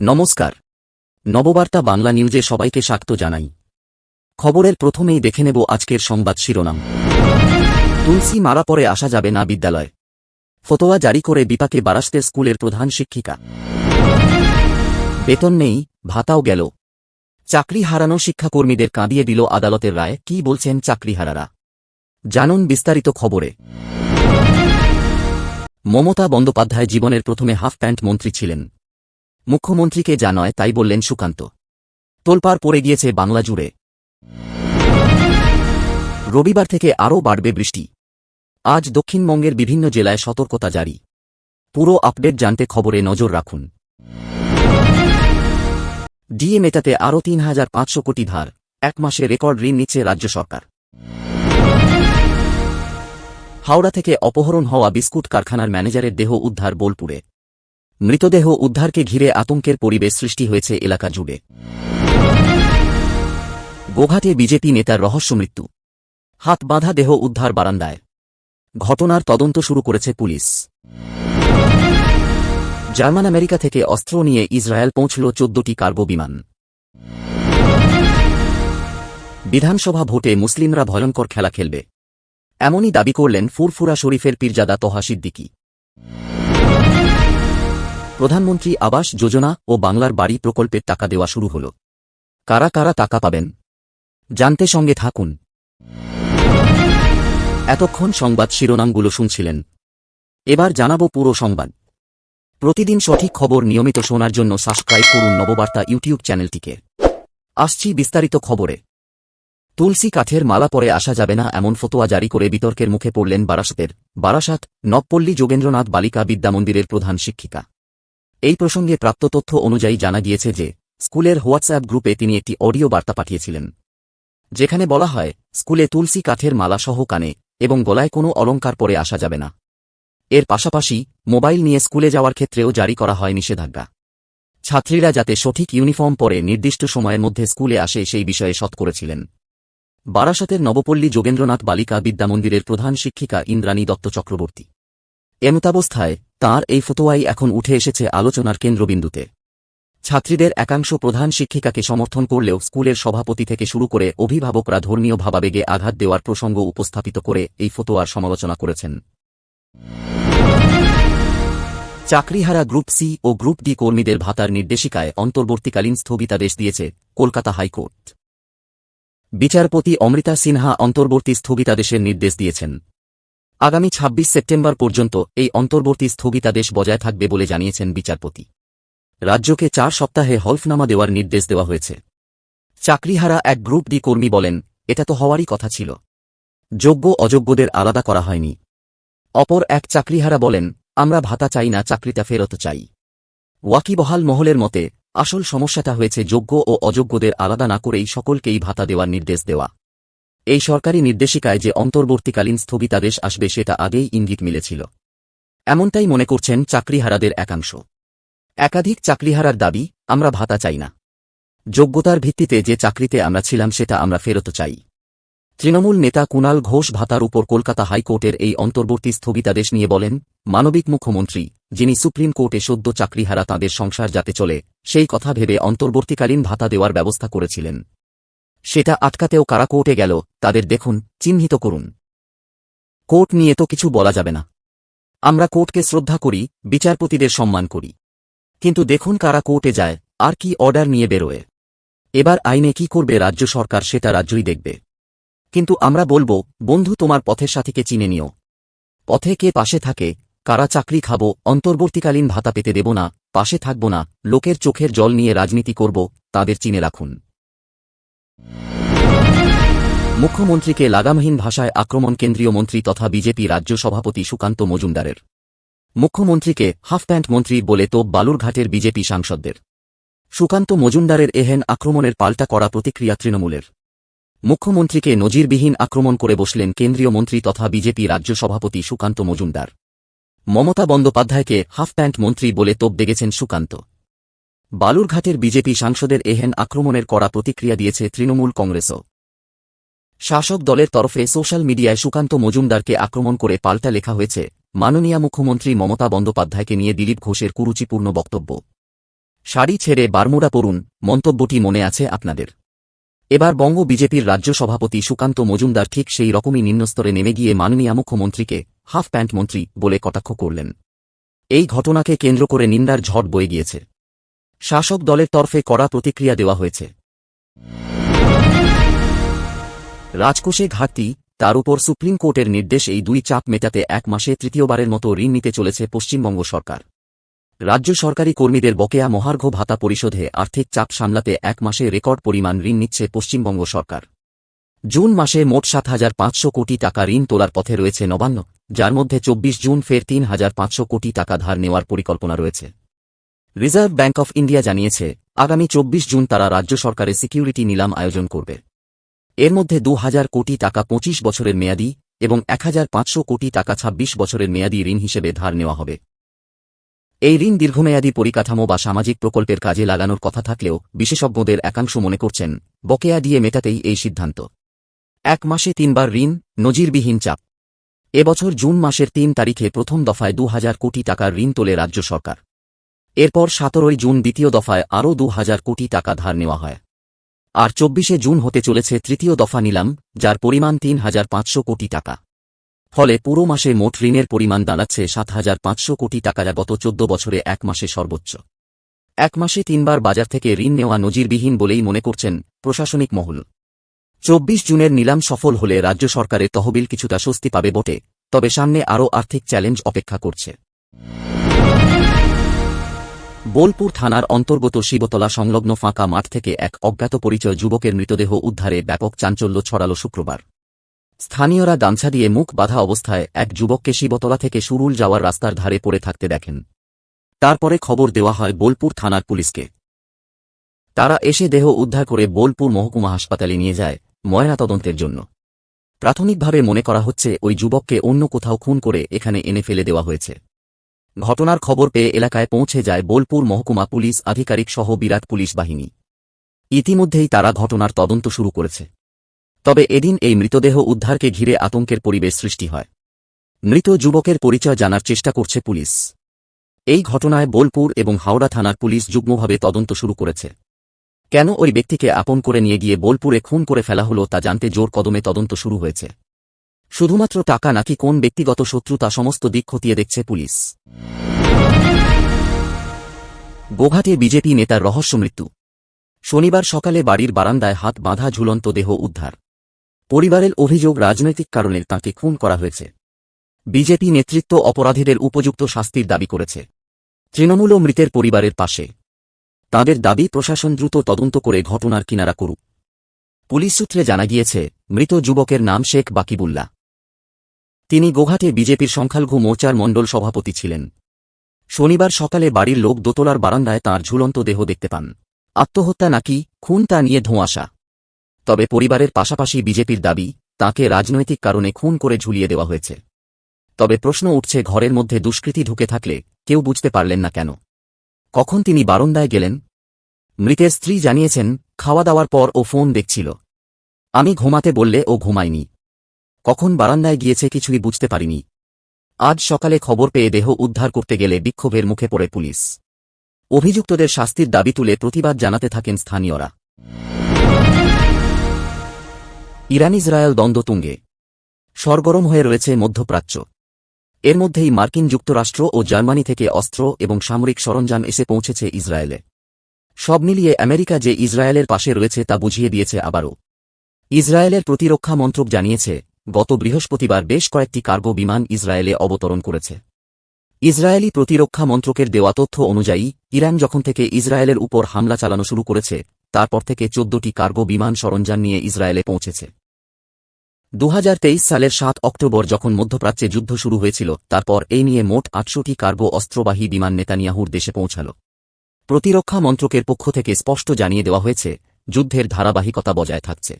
নমস্কার, নববার্তা বাংলা নিউজে সবাইকে স্বাগত জানাই। খবরের প্রথমেই দেখে নেব আজকের সংবাদ শিরোনাম। তুলসী মারা পরে আসা যাবে না বিদ্যালয়, ফতোয়া জারি করে বিপাকে বারাসতের স্কুলের প্রধান শিক্ষিকা। বেতন নেই, ভাতাও গেল, চাকরি হারানো শিক্ষাকর্মীদের কাঁদিয়ে দিল আদালতের রায়। কি বলছেন চাকরিহারারা, জানুন বিস্তারিত খবরে। মমতা বন্দ্যোপাধ্যায় জীবনের প্রথমে হাফ প্যান্ট মন্ত্রী ছিলেন। মুখ্যমন্ত্রীকে যা নয় তাই বললেন সুকান্ত। তোলপাড় পড়ে গিয়েছে বাংলা জুড়ে। রবিবার থেকে আরও বাড়বে বৃষ্টি। আজ দক্ষিণবঙ্গের বিভিন্ন জেলায় সতর্কতা জারি। পুরো আপডেট জানতে খবরে নজর রাখুন। ডিএ মেটাতে আরও ৩,৫০০ কোটি ধার, এক মাসে রেকর্ড ঋণ নিচ্ছে রাজ্য সরকার। হাওড়া থেকে অপহরণ হওয়া বিস্কুট কারখানার ম্যানেজারের দেহ উদ্ধার বোলপুরে। মৃতদেহ উদ্ধারকে ঘিরে আতঙ্কের পরিবেশ সৃষ্টি হয়েছে এলাকা জুড়ে। গোঘাটে বিজেপি নেতার রহস্য মৃত্যু, হাত বাঁধা দেহ উদ্ধার বারান্দায়। ঘটনার তদন্ত শুরু করেছে পুলিশ। জার্মান আমেরিকা থেকে অস্ত্র নিয়ে ইসরায়েল পৌঁছল ১৪টি কার্গো বিমান। বিধানসভা ভোটে মুসলিমরা ভয়ঙ্কর খেলা খেলবে, এমনই দাবি করলেন ফুরফুরা শরীফের পীরজাদা তহা সিদ্দিকী। প্রধানমন্ত্রী আবাস যোজনা ও বাংলার বাড়ি প্রকল্পের টাকা দেওয়া শুরু হল। কারা কারা টাকা পাবেন জানতে সঙ্গে থাকুন। এতক্ষণ সংবাদ শিরোনামগুলো শুনছিলেন, এবার জানাবো পুরো সংবাদ। প্রতিদিন সঠিক খবর নিয়মিত শোনার জন্য সাবস্ক্রাইব করুন নববার্তা ইউটিউব চ্যানেলটিকে। আসছি বিস্তারিত খবরে। তুলসী কাঠের মালা পরে আসা যাবে না এমন ফতোয়া জারি করে বিতর্কের মুখে পড়লেন বারাসাত নবপল্লী যোগেন্দ্রনাথ বালিকা বিদ্যামন্দিরের প্রধান শিক্ষিকা। এই প্রসঙ্গে প্রাপ্ত তথ্য অনুযায়ী জানা গিয়েছে যে স্কুলের হোয়াটসঅ্যাপ গ্রুপে তিনি একটি অডিও বার্তা পাঠিয়েছিলেন, যেখানে বলা হয় স্কুলে তুলসী কাঠের মালা সহ কানে এবং গলায় কোনো অলঙ্কার পরে আসা যাবে না। এর পাশাপাশি মোবাইল নিয়ে স্কুলে যাওয়ার ক্ষেত্রেও জারি করা হয় নিষেধাজ্ঞা। ছাত্রীরা যাতে সঠিক ইউনিফর্ম পরে নির্দিষ্ট সময়ের মধ্যে স্কুলে আসে সেই বিষয়ে সৎ করেছিলেন বারাসাতের নবপল্লী যোগেন্দ্রনাথ বালিকা বিদ্যামন্দিরের প্রধান শিক্ষিকা ইন্দ্রাণী দত্ত চক্রবর্তী। এমতাবস্থায় তাঁর এই ফতোয়াই এখন উঠে এসেছে আলোচনার কেন্দ্রবিন্দুতে। ছাত্রীদের একাংশ প্রধান শিক্ষিকাকে সমর্থন করলেও স্কুলের সভাপতি থেকে শুরু করে অভিভাবকরা ধর্মীয় ভাবাবেগে আঘাত দেওয়ার প্রসঙ্গ উপস্থাপিত করে এই ফতোয়ার সমালোচনা করেছেন। চাকরিহারা গ্রুপ সি ও গ্রুপ ডি কর্মীদের ভাতার নির্দেশিকায় অন্তর্বর্তীকালীন স্থগিতাদেশ দিয়েছে কলকাতা হাইকোর্ট। বিচারপতি অমৃতা সিনহা অন্তর্বর্তী স্থগিতাদেশের নির্দেশ দিয়েছেন। আগামী ২৬ সেপ্টেম্বর পর্যন্ত এই অন্তর্বর্তী স্থগিতাদেশ বজায় থাকবে বলে জানিয়েছেন বিচারপতি। রাজ্যকে ৪ সপ্তাহে হলফনামা দেওয়ার নির্দেশ দেওয়া হয়েছে। চাকরিহারা এক গ্রুপ ডি কর্মী বলেন, এটা তো হওয়ারই কথা ছিল, যোগ্য অযোগ্যদের আলাদা করা হয়নি। অপর এক চাকরিহারা বলেন, আমরা ভাতা চাই না, চাকরিটা ফেরত চাই। ওয়াকিবহাল মহলের মতে আসল সমস্যাটা হয়েছে যোগ্য ও অযোগ্যদের আলাদা না করেই সকলকেই ভাতা দেওয়ার নির্দেশ দেওয়া। এই সরকারি নির্দেশিকায় যে অন্তর্বর্তীকালীন স্থগিতাদেশ আসবে সেটা আগেই ইঙ্গিত মিলেছিল, এমনটাই মনে করছেন চাকরিহারাদের একাংশ। একাধিক চাকরিহারার দাবি, আমরা ভাতা চাই না, যোগ্যতার ভিত্তিতে যে চাকরিতে আমরা ছিলাম সেটা আমরা ফেরত চাই। তৃণমূল নেতা কুণাল ঘোষ ভাতার উপর কলকাতা হাইকোর্টের এই অন্তর্বর্তী স্থগিতাদেশ নিয়ে বলেন, মানবিক মুখ্যমন্ত্রী যিনি সুপ্রিম কোর্টে সদ্য চাকরিহারা তাঁদের সংসার যাতে চলে সেই কথা ভেবে অন্তর্বর্তীকালীন ভাতা দেওয়ার ব্যবস্থা করেছিলেন, সেটা আটকাতেও কারা কোর্টে গেল তাদের দেখুন, চিহ্নিত করুন। কোর্ট নিয়ে তো কিছু বলা যাবে না, আমরা কোর্টকে শ্রদ্ধা করি, বিচারপতিদের সম্মান করি, কিন্তু দেখুন কারা কোর্টে যায় আর কি অর্ডার নিয়ে বেরোয়। এবার আইনে কি করবে রাজ্য সরকার সেটা রাজ্যই দেখবে, কিন্তু আমরা বলবো, বন্ধু তোমার পথের সাথীকে চিনে নিও। পথে কে পাশে থাকে, কারা চাকরি খাব, অন্তর্বর্তীকালীন ভাতা পেতে দেব না, পাশে থাকব না, লোকের চোখের জল নিয়ে রাজনীতি করব, তাদের চিনে রাখুন। মুখ্যমন্ত্রীকে লাগামহীন ভাষায় আক্রমণ কেন্দ্রীয় মন্ত্রী তথা বিজেপি রাজ্য সভাপতি সুকান্ত মজুমদারের। মুখ্যমন্ত্রীকে হাফ প্যান্ট মন্ত্রী বলে তোপ বালুরঘাটের বিজেপি সাংসদদের। সুকান্ত মজুমদারের এহেন আক্রমণের পাল্টা করা প্রতিক্রিয়া তৃণমূলের। মুখ্যমন্ত্রীকে নজিরবিহীন আক্রমণ করে বসলেন কেন্দ্রীয় মন্ত্রী তথা বিজেপি রাজ্য সভাপতি সুকান্ত মজুমদার। মমতা বন্দ্যোপাধ্যায়কে হাফ প্যান্ট মন্ত্রী বলে তোপ দেগেছেন সুকান্ত। বালুরঘাটের বিজেপি সাংসদের এহেন আক্রমণের কড়া প্রতিক্রিয়া দিয়েছে তৃণমূল কংগ্রেসও। শাসক দলের তরফে সোশ্যাল মিডিয়ায় সুকান্ত মজুমদারকে আক্রমণ করে পাল্টা লেখা হয়েছে, মাননীয় মুখ্যমন্ত্রী মমতা বন্দ্যোপাধ্যায়কে নিয়ে দিলীপ ঘোষের কুরুচিপূর্ণ বক্তব্য। শাড়ি ছেড়ে বারমুডা পরুন, মন্তব্যটি মনে আছে আপনাদের। এবার বঙ্গ বিজেপির রাজ্য সভাপতি সুকান্ত মজুমদার ঠিক সেই রকমই নিম্নস্তরে নেমে গিয়ে মাননীয় মুখ্যমন্ত্রীকে হাফ প্যান্ট মন্ত্রী বলে কটাক্ষ করলেন। এই ঘটনাকে কেন্দ্র করে নিন্দার ঝড় বয়ে গিয়েছে। শাসক দলের তরফে কড়া প্রতিক্রিয়া দেওয়া হয়েছে। রাজকোষে ঘাটতি, তার উপর সুপ্রিম কোর্টের নির্দেশ, এই দুই চাপ মেটাতে 1 মাসে তৃতীয়বারের মতো ঋণ নিতে চলেছে পশ্চিমবঙ্গ সরকার। রাজ্য সরকারি কর্মীদের বকেয়া মহার্ঘ ভাতা পরিশোধে আর্থিক চাপ সামলাতে 1 মাসে রেকর্ড পরিমাণ ঋণ নিচ্ছে পশ্চিমবঙ্গ সরকার। জুন মাসে মোট 7,500 কোটি টাকা ঋণ তোলার পথে রয়েছে নবান্ন, যার মধ্যে 24 জুন ফের 3,500 কোটি টাকা ধার নেওয়ার পরিকল্পনা রয়েছে। রিজার্ভ ব্যাংক অফ ইন্ডিয়া জানিয়েছে, আগামী 24 জুন তারা রাজ্য সরকারের সিকিউরিটি নিলাম আয়োজন করবে। এর মধ্যে 2,000 কোটি টাকা 25 বছরের মেয়াদি এবং 1,500 কোটি টাকা 26 বছরের মেয়াদি ঋণ হিসেবে ধার নেওয়া হবে। এই ঋণ দীর্ঘমেয়াদী পরিকাঠামো বা সামাজিক প্রকল্পের কাজে লাগানোর কথা থাকলেও বিশেষজ্ঞদের একাংশ মনে করছেন, বকেয়া দিয়ে মেটাতেই এই সিদ্ধান্ত। 1 মাসে 3 বার ঋণ, নজিরবিহীন চাপ। এবছর জুন মাসের 3 তারিখে প্রথম দফায় 2,000 কোটি টাকার ঋণ তোলে রাজ্য সরকার। এরপর 17 জুন দ্বিতীয় দফায় আরও 2,000 কোটি টাকা ধার নেওয়া হয়। আর 24 জুন হতে চলেছে তৃতীয় দফা নিলাম, যার পরিমাণ 3,500 কোটি টাকা। ফলে পুরো মাসে মোট ঋণের পরিমাণ দাঁড়াচ্ছে 7,500 কোটি টাকা, যা গত 14 বছরে 1 মাসে সর্বোচ্চ। 1 মাসে 3 বার বাজার থেকে ঋণ নেওয়া নজিরবিহীন বলেই মনে করছেন প্রশাসনিক মহল। 24 জুনের নিলাম সফল হলে রাজ্য সরকারের তহবিল কিছুটা স্বস্তি পাবে বটে, তবে সামনে আরও আর্থিক চ্যালেঞ্জ অপেক্ষা করছে। বোলপুর থানার অন্তর্গত শিবতলা সংলগ্ন ফাঁকা মাঠ থেকে এক অজ্ঞাত পরিচয় যুবকের মৃতদেহ উদ্ধারে ব্যাপক চাঞ্চল্য ছড়াল শুক্রবার। স্থানীয়রা গামছা দিয়ে মুখ বাঁধা অবস্থায় এক যুবককে শিবতলা থেকে সুরুল যাওয়ার রাস্তার ধারে পড়ে থাকতে দেখেন। তারপরে খবর দেওয়া হয় বোলপুর থানার পুলিশকে। তারা এসে দেহ উদ্ধার করে বোলপুর মহকুমা হাসপাতালে নিয়ে যায় ময়নাতদন্তের জন্য। প্রাথমিকভাবে মনে করা হচ্ছে ওই যুবককে অন্য কোথাও খুন করে এখানে এনে ফেলে দেওয়া হয়েছে। ঘটনার খবর পেয়ে এলাকায় পৌঁছে যায় বোলপুর মহকুমা পুলিশ আধিকারিক সহ বিরাট পুলিশ বাহিনী। ইতিমধ্যেই তারা ঘটনার তদন্ত শুরু করেছে। তবে এদিন এই মৃতদেহ উদ্ধারকে ঘিরে আতঙ্কের পরিবেশ সৃষ্টি হয়। মৃত যুবকের পরিচয় জানার চেষ্টা করছে পুলিশ। এই ঘটনায় বোলপুর এবং হাওড়া থানার পুলিশ যুগ্মভাবে তদন্ত শুরু করেছে। কেন ওই ব্যক্তিকে আপন করে নিয়ে গিয়ে বোলপুরে খুন করে ফেলা হলো তা জানতে জোর কদমে তদন্ত শুরু হয়েছে। শুধুমাত্র টাকা নাকি কোন ব্যক্তিগত শত্রুতা, সমস্ত দিক খতিয়ে দেখছে পুলিশ। গোঘাটে বিজেপি নেতার রহস্য মৃত্যু। শনিবার সকালে বাড়ির বারান্দায় হাত বাঁধা ঝুলন্ত দেহ উদ্ধার। পরিবারের অভিযোগ, রাজনৈতিক কারণে তাঁকে খুন করা হয়েছে। বিজেপি নেতৃত্ব অপরাধীদের উপযুক্ত শাস্তির দাবি করেছে। তৃণমূলও মৃতের পরিবারের পাশে। তাঁদের দাবি, প্রশাসন দ্রুত তদন্ত করে ঘটনার কিনারা করুক। পুলিশ সূত্রে জানা গিয়েছে, মৃত যুবকের নাম শেখ বাকিবুল্লাহ। তিনি গোঘাটে বিজেপির সংখ্যালঘু মোর্চার মণ্ডল সভাপতি ছিলেন। শনিবার সকালে বাড়ির লোক দোতলার বারান্দায় তাঁর ঝুলন্ত দেহ দেখতে পান। আত্মহত্যা নাকি খুন তা নিয়ে ধোঁয়াশা। তবে পরিবারের পাশাপাশি বিজেপির দাবি, তাঁকে রাজনৈতিক কারণে খুন করে ঝুলিয়ে দেওয়া হয়েছে। তবে প্রশ্ন উঠছে, ঘরের মধ্যে দুষ্কৃতী ঢুকে থাকলে কেউ বুঝতে পারলেন না কেন? কখন তিনি বারান্দায় গেলেন? মৃতের স্ত্রী জানিয়েছেন, খাওয়া দাওয়ার পর ও ফোন দেখছিল। আমি ঘুমাতে বললে ও ঘুমায়নি। কখন বারান্দায় গিয়েছে কিছুই বুঝতে পারিনি। আজ সকালে খবর পেয়ে দেহ উদ্ধার করতে গেলে বিক্ষোভের মুখে পড়ে পুলিশ। অভিযুক্তদের শাস্তির দাবি তুলে প্রতিবাদ জানাতে থাকেন স্থানীয়রা। ইরান ইসরায়েল দ্বন্দ্ব তুঙ্গে। সরগরম হয়ে রয়েছে মধ্যপ্রাচ্য। এর মধ্যেই মার্কিন যুক্তরাষ্ট্র ও জার্মানি থেকে অস্ত্র এবং সামরিক সরঞ্জাম এসে পৌঁছেছে ইসরায়েলে। সব মিলিয়ে আমেরিকা যে ইসরায়েলের পাশে রয়েছে তা বুঝিয়ে দিয়েছে আবারও। ইসরায়েলের প্রতিরক্ষা মন্ত্রক জানিয়েছে, গত বৃহস্পতিবার বেশ কয়েকটি কার্গো বিমান ইসরায়েলে অবতরণ করেছে। ইসরায়েলি প্রতিরক্ষা মন্ত্রকের দেওয়া তথ্য অনুযায়ী, ইরান যখন থেকে ইসরায়েলের উপর হামলা চালানো শুরু করেছে, তারপর থেকে 14টি কার্গো বিমান সরঞ্জাম নিয়ে ইসরায়েলে পৌঁছেছে। 2023 সালের 7 অক্টোবর যখন মধ্যপ্রাচ্যে যুদ্ধ শুরু হয়েছিল, তারপর এই নিয়ে মোট 800টি কার্গো অস্ত্রবাহী বিমান নেতানিয়াহুর দেশে পৌঁছাল। প্রতিরক্ষা মন্ত্রকের পক্ষ থেকে স্পষ্ট জানিয়ে দেওয়া হয়েছে, যুদ্ধের ধারাবাহিকতা বজায় থাকছে।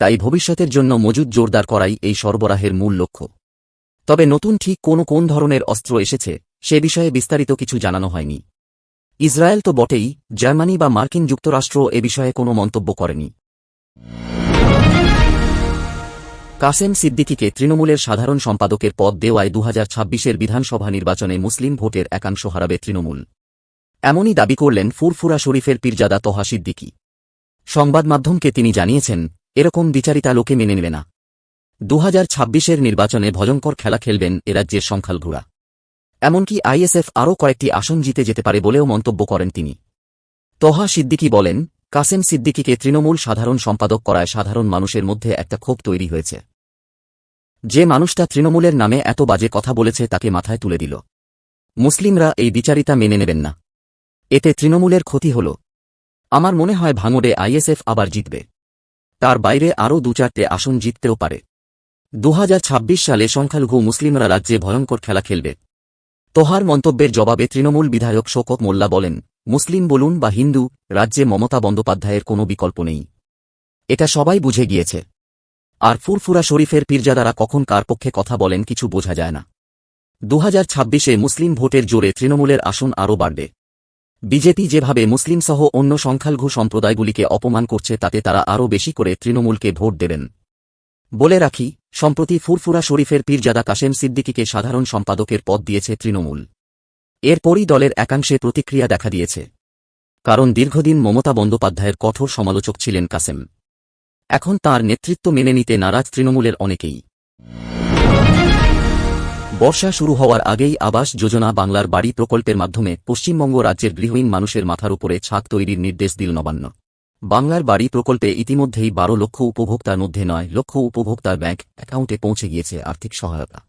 তাই ভবিষ্যতের জন্য মজুদ জোরদার করাই এই সরবরাহের মূল লক্ষ্য। তবে নতুন ঠিক কোন ধরনের অস্ত্র এসেছে সে বিষয়ে বিস্তারিত কিছু জানানো হয়নি। ইসরায়েল তো বটেই, জার্মানি বা মার্কিন যুক্তরাষ্ট্র এ বিষয়ে কোনো মন্তব্য করেনি। কাসেম সিদ্দিকীকে তৃণমূলের সাধারণ সম্পাদকের পদ দেওয়ায় 2026-এর বিধানসভা নির্বাচনে মুসলিম ভোটের একাংশ হারাবে তৃণমূল। এমনই দাবি করলেন ফুরফুরা শরীফের পীরজাদা তোহা সিদ্দিকী। সংবাদ মাধ্যমকে তিনি জানিয়েছেন, এরকম বিচারিতা লোকে মেনে নেবে না। 2026-এর নির্বাচনে ভয়ঙ্কর খেলা খেলবেন এরাজ্যের সংখ্যালঘুরা। এমনকি আইএসএফ আরও কয়েকটি আসন জিতে যেতে পারে বলেও মন্তব্য করেন তিনি। তোহা সিদ্দিকী বলেন, কাসেম সিদ্দিকীকে তৃণমূল সাধারণ সম্পাদক করায় সাধারণ মানুষের মধ্যে একটা ক্ষোভ তৈরি হয়েছে। যে মানুষটা তৃণমূলের নামে এত বাজে কথা বলেছে তাকে মাথায় তুলে দিল। মুসলিমরা এই বিচারিতা মেনে নেবেন না। এতে তৃণমূলের ক্ষতি হল। আমার মনে হয় ভাঙড়ে আইএসএফ আবার জিতবে। তার বাইরে আরও 2-4টে আসন জিততেও পারে। 2026 সালে সংখ্যালঘু মুসলিমরা রাজ্যে ভয়ঙ্কর খেলা খেলবে। তোহার মন্তব্যের জবাবে তৃণমূল বিধায়ক শওকত মোল্লা বলেন, মুসলিম বলুন বা হিন্দু, রাজ্যে মমতা বন্দ্যোপাধ্যায়ের কোনো বিকল্প নেই। এটা সবাই বুঝে গিয়েছে। আর ফুরফুরা শরীফের পীরজাদারা কখন কার পক্ষে কথা বলেন কিছু বোঝা যায় না। 2026-এ মুসলিম ভোটের জোরে তৃণমূলের আসন আরও বাড়বে। বিজেপি যেভাবে মুসলিমসহ অন্য সংখ্যালঘু সম্প্রদায়গুলিকে অপমান করছে তাতে তারা আরও বেশি করে তৃণমূলকে ভোট দেবেন। বলে রাখি, সম্প্রতি ফুরফুরা শরীফের পীরজাদা কাসেম সিদ্দিকীকে সাধারণ সম্পাদকের পদ দিয়েছে তৃণমূল। এরপরই দলের একাংশে প্রতিক্রিয়া দেখা দিয়েছে। কারণ দীর্ঘদিন মমতা বন্দ্যোপাধ্যায়ের কঠোর সমালোচক ছিলেন কাসেম। এখন তাঁর নেতৃত্ব মেনে নিতে নারাজ তৃণমূলের অনেকেই। বর্ষা শুরু হওয়ার আগেই আবাস যোজনা বাংলার বাড়ি প্রকল্পের মাধ্যমে পশ্চিমবঙ্গ রাজ্যের গৃহহীন মানুষের মাথার উপরে ছাদ তৈরির নির্দেশ দিল নবান্ন। বাংলার বাড়ি প্রকল্পে ইতিমধ্যেই 12 লক্ষ উপভোক্তার মধ্যে 9 লক্ষ উপভোক্তার ব্যাংক অ্যাকাউন্টে পৌঁছে গিয়েছে আর্থিক সহায়তা।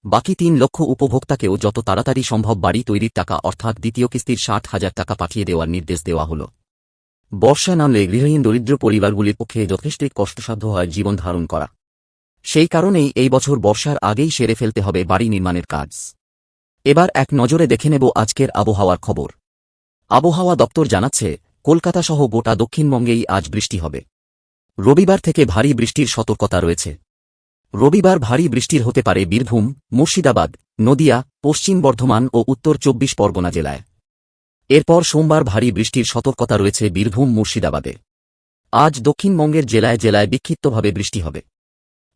বাকি 3 লক্ষ উপভোক্তাকেও যত তাড়াতাড়ি সম্ভব বাড়ি তৈরির টাকা অর্থাৎ দ্বিতীয় কিস্তির 60,000 টাকা পাঠিয়ে দেওয়ার নির্দেশ দেওয়া হল। বর্ষা নামলে গৃহহীন দরিদ্র পরিবারগুলির পক্ষে যথেষ্টই কষ্টসাধ্য হয় জীবন ধারণ করা। সেই কারণেই এই বছর বর্ষার আগেই সেরে ফেলতে হবে বাড়ি নির্মাণের কাজ। এবার এক নজরে দেখে নেব আজকের আবহাওয়ার খবর। আবহাওয়া দপ্তর জানাচ্ছে, কলকাতা সহ গোটা দক্ষিণবঙ্গেই আজ বৃষ্টি হবে। রবিবার থেকে ভারী বৃষ্টির সতর্কতা রয়েছে। রবিবার ভারী বৃষ্টির হতে পারে বীরভূম, মুর্শিদাবাদ, নদিয়া, পশ্চিম বর্ধমান ও উত্তর 24 পরগনা জেলায়। এরপর সোমবার ভারী বৃষ্টির সতর্কতা রয়েছে বীরভূম, মুর্শিদাবাদে। আজ দক্ষিণবঙ্গের জেলায় জেলায় বিক্ষিপ্তভাবে বৃষ্টি হবে।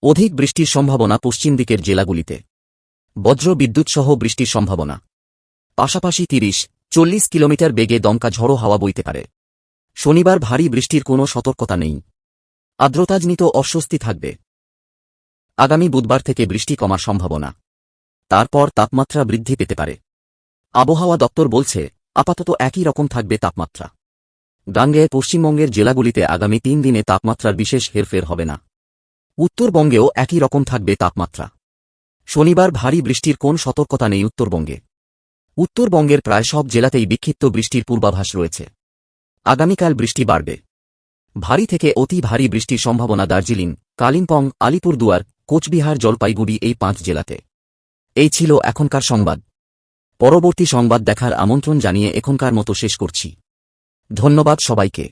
অধিক বৃষ্টির সম্ভাবনা পশ্চিম দিকের জেলাগুলিতে। বজ্র বিদ্যুৎ সহ বৃষ্টির সম্ভাবনা। পাশাপাশি 30-40 কিলোমিটার বেগে দমকা ঝড়ো হাওয়া বইতে পারে। শনিবার ভারী বৃষ্টির কোনো সতর্কতা নেই। আর্দ্রতাজনিত অস্বস্তি থাকবে। আগামী বুধবার থেকে বৃষ্টি কমার সম্ভাবনা। তারপর তাপমাত্রা বৃদ্ধি পেতে পারে। আবহাওয়া দপ্তর বলছে, আপাতত একই রকম থাকবে তাপমাত্রা। গাঙ্গেয় পশ্চিমবঙ্গের জেলাগুলিতে আগামী 3 দিনে তাপমাত্রার বিশেষ হেরফের হবে না। উত্তরবঙ্গেও একই রকম থাকবে তাপমাত্রা। শনিবার ভারী বৃষ্টির কোন সতর্কতা নেই উত্তরবঙ্গে। উত্তরবঙ্গের প্রায় সব জেলাতেই বিক্ষিপ্ত বৃষ্টির পূর্বাভাস রয়েছে। আগামীকাল বৃষ্টি বাড়বে। ভারী থেকে অতি ভারী বৃষ্টির সম্ভাবনা দার্জিলিং, কালিম্পং, আলিপুরদুয়ার, কোচবিহার, জলপাইগুড়ি এই 5 জেলাতে। এই ছিল এখনকার সংবাদ। পরবর্তী সংবাদ দেখার আমন্ত্রণ জানিয়ে এখনকার মতো শেষ করছি। ধন্যবাদ সবাইকে।